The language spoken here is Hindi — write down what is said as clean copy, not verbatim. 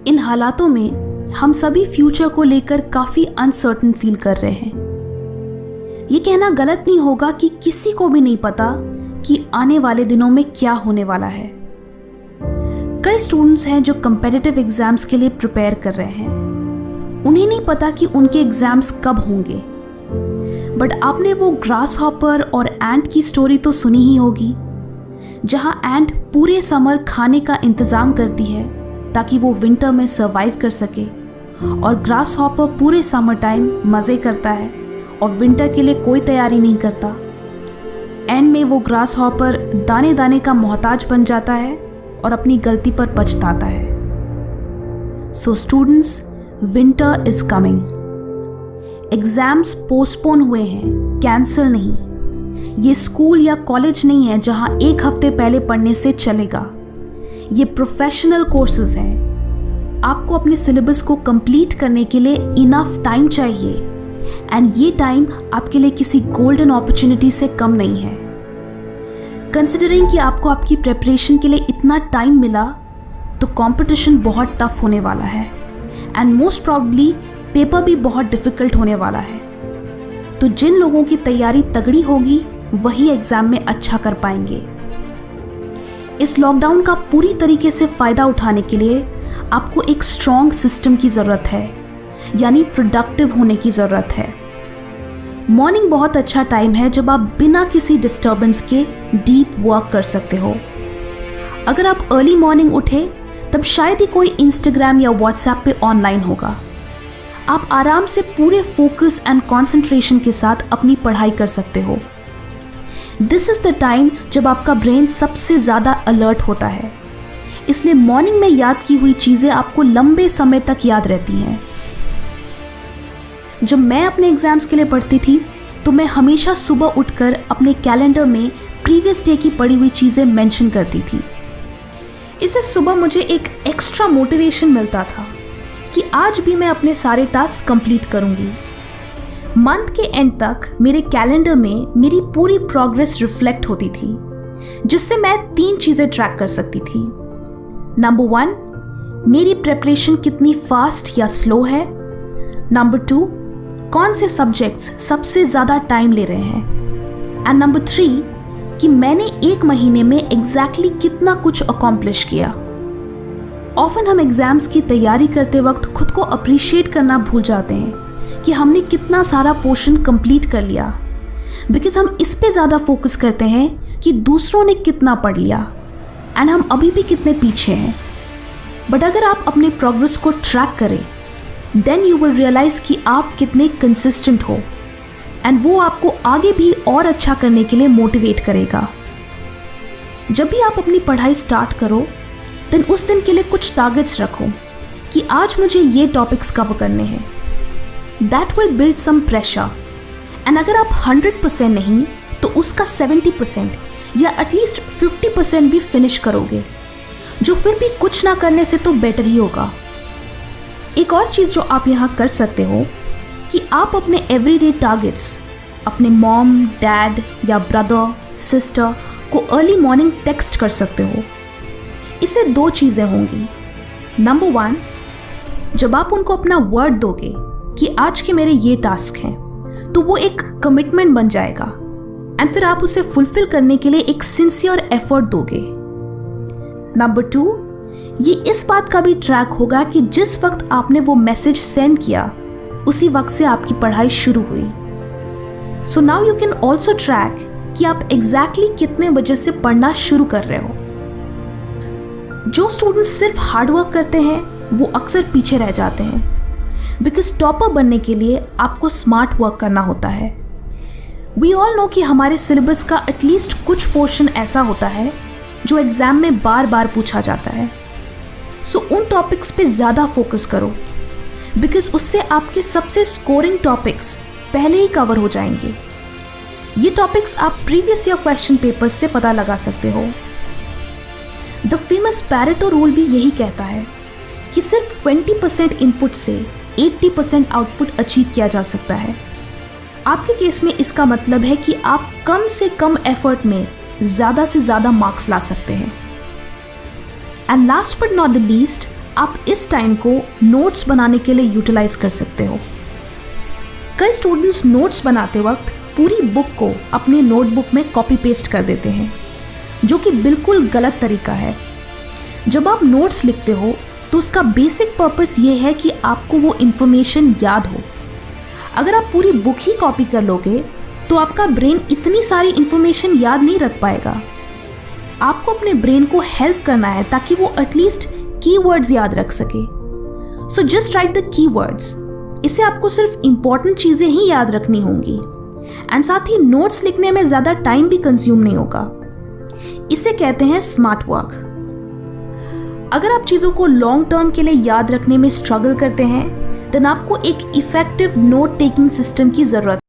इन हालातों में हम सभी फ्यूचर को लेकर काफ़ी अनसर्टन फील कर रहे हैं। ये कहना गलत नहीं होगा कि किसी को भी नहीं पता कि आने वाले दिनों में क्या होने वाला है। कई स्टूडेंट्स हैं जो कम्पिटिटिव एग्जाम्स के लिए प्रिपेयर कर रहे हैं। उन्हें नहीं पता कि उनके एग्जाम्स कब होंगे। बट आपने वो ग्रास हॉपर और एंट की स्टोरी तो सुनी ही होगी, जहां एंट पूरे समर खाने का इंतज़ाम करती है ताकि वो विंटर में सर्वाइव कर सके, और ग्रास हॉपर पूरे समर टाइम मज़े करता है और विंटर के लिए कोई तैयारी नहीं करता। एंड में वो ग्रास हॉपर दाने दाने का मोहताज बन जाता है और अपनी गलती पर पछताता है। So students, winter is coming. Exams postpone हुए हैं, कैंसिल नहीं। ये स्कूल या कॉलेज नहीं है जहां एक हफ्ते पहले पढ़ने से चलेगा। ये प्रोफेशनल कोर्सेज हैं। आपको अपने सिलेबस को कंप्लीट करने के लिए इनफ टाइम चाहिए, एंड ये टाइम आपके लिए किसी गोल्डन अपॉर्चुनिटी से कम नहीं है। कंसिडरिंग कि आपको आपकी प्रिपरेशन के लिए इतना टाइम मिला, तो कंपटीशन बहुत टफ होने वाला है, एंड मोस्ट प्रॉब्ली पेपर भी बहुत डिफ़िकल्ट होने वाला है। तो जिन लोगों की तैयारी तगड़ी होगी वही एग्ज़ाम में अच्छा कर पाएंगे। इस लॉकडाउन का पूरी तरीके से फ़ायदा उठाने के लिए आपको एक स्ट्रॉन्ग सिस्टम की ज़रूरत है, यानी प्रोडक्टिव होने की ज़रूरत है। मॉर्निंग बहुत अच्छा टाइम है जब आप बिना किसी डिस्टर्बेंस के डीप वर्क कर सकते हो। अगर आप अर्ली मॉर्निंग उठे तब शायद ही कोई इंस्टाग्राम या व्हाट्सएप पे ऑनलाइन होगा। आप आराम से पूरे फोकस एंड कंसंट्रेशन के साथ अपनी पढ़ाई कर सकते हो। दिस इज़ द टाइम जब आपका ब्रेन सबसे ज़्यादा अलर्ट होता है, इसलिए मॉर्निंग में याद की हुई चीज़ें आपको लंबे समय तक याद रहती हैं। जब मैं अपने एग्ज़ाम्स के लिए पढ़ती थी तो मैं हमेशा सुबह उठकर अपने कैलेंडर में प्रीवियस डे की पढ़ी हुई चीज़ें मेंशन करती थी। इससे सुबह मुझे एक एक्स्ट्रा मोटिवेशन मिलता था कि आज भी मैं अपने सारे टास्क कंप्लीट करूंगी। मंथ के एंड तक मेरे कैलेंडर में मेरी पूरी प्रोग्रेस रिफ्लेक्ट होती थी, जिससे मैं 3 चीज़ें ट्रैक कर सकती थी। नंबर 1, मेरी प्रिपरेशन कितनी फास्ट या स्लो है। नंबर 2, कौन से सब्जेक्ट्स सबसे ज़्यादा टाइम ले रहे हैं। एंड नंबर 3, कि मैंने एक महीने में एग्जैक्टली कितना कुछ अकॉम्प्लिश किया। ऑफन हम एग्ज़ाम्स की तैयारी करते वक्त खुद को अप्रिशिएट करना भूल जाते हैं कि हमने कितना सारा पोर्शन कंप्लीट कर लिया, बिकॉज हम इस पे ज़्यादा फोकस करते हैं कि दूसरों ने कितना पढ़ लिया एंड हम अभी भी कितने पीछे हैं। बट अगर आप अपने प्रोग्रेस को ट्रैक करें, देन यू विल रियलाइज़ कि आप कितने कंसिस्टेंट हो, एंड वो आपको आगे भी और अच्छा करने के लिए मोटिवेट करेगा। जब भी आप अपनी पढ़ाई स्टार्ट करो, देन उस दिन के लिए कुछ टारगेट्स रखो कि आज मुझे ये टॉपिक्स कवर करने हैं। That will build some pressure, and अगर आप 100% नहीं तो उसका 70% या एटलीस्ट 50% भी फिनिश करोगे, जो फिर भी कुछ ना करने से तो बेटर ही होगा। एक और चीज़ जो आप यहाँ कर सकते हो कि आप अपने एवरीडे टारगेट्स अपने मॉम, डैड या ब्रदर, सिस्टर को अर्ली मॉर्निंग टेक्स्ट कर सकते हो। इससे 2 चीज़ें होंगी। नंबर 1, जब आप उनको अपना वर्ड दोगे कि आज के मेरे ये टास्क हैं, तो वो एक कमिटमेंट बन जाएगा, एंड फिर आप उसे फुलफिल करने के लिए एक सिंसियर एफर्ट दोगे। नंबर 2, ये इस बात का भी ट्रैक होगा कि जिस वक्त आपने वो मैसेज सेंड किया उसी वक्त से आपकी पढ़ाई शुरू हुई। So now you can also track कि आप एग्जैक्टली कितने बजे से पढ़ना शुरू कर रहे हो। जो स्टूडेंट्स सिर्फ हार्डवर्क करते हैं वो अक्सर पीछे रह जाते हैं, बिकॉज टॉपर बनने के लिए आपको स्मार्ट वर्क करना होता है। वी ऑल नो कि हमारे सिलेबस का एटलीस्ट कुछ पोर्शन ऐसा होता है जो एग्ज़ाम में बार बार पूछा जाता है। सो उन टॉपिक्स पे ज़्यादा फोकस करो, बिकॉज उससे आपके सबसे स्कोरिंग टॉपिक्स पहले ही कवर हो जाएंगे। ये टॉपिक्स आप प्रीवियस ईयर क्वेश्चन पेपर्स से पता लगा सकते हो। द फेमस पैरेटो रूल भी यही कहता है कि सिर्फ 20% इनपुट से 80% आउटपुट अचीव किया जा सकता है। आपके केस में इसका मतलब है कि आप कम से कम एफर्ट में ज़्यादा से ज़्यादा मार्क्स ला सकते हैं। And last but not the least, आप इस टाइम को नोट्स बनाने के लिए यूटिलाइज कर सकते हो। कई स्टूडेंट्स नोट्स बनाते वक्त पूरी बुक को अपने नोटबुक में कॉपी पेस्ट कर देते हैं, जो कि बिल्कुल गलत तरीका है। जब आप नोट्स लिखते हो तो उसका बेसिक पर्पस ये है कि आपको वो इन्फॉर्मेशन याद हो। अगर आप पूरी बुक ही कॉपी कर लोगे तो आपका ब्रेन इतनी सारी इन्फॉर्मेशन याद नहीं रख पाएगा। आपको अपने ब्रेन को हेल्प करना है ताकि वो एटलीस्ट कीवर्ड्स याद रख सके। So just right the keywords. इससे आपको सिर्फ इंपॉर्टेंट चीज़ें ही याद रखनी होंगी एंड साथ ही नोट्स लिखने में ज़्यादा टाइम भी कंज्यूम नहीं होगा। इसे कहते हैं स्मार्ट वर्क। अगर आप चीज़ों को लॉन्ग टर्म के लिए याद रखने में स्ट्रगल करते हैं देन आपको एक इफेक्टिव नोट टेकिंग सिस्टम की ज़रूरत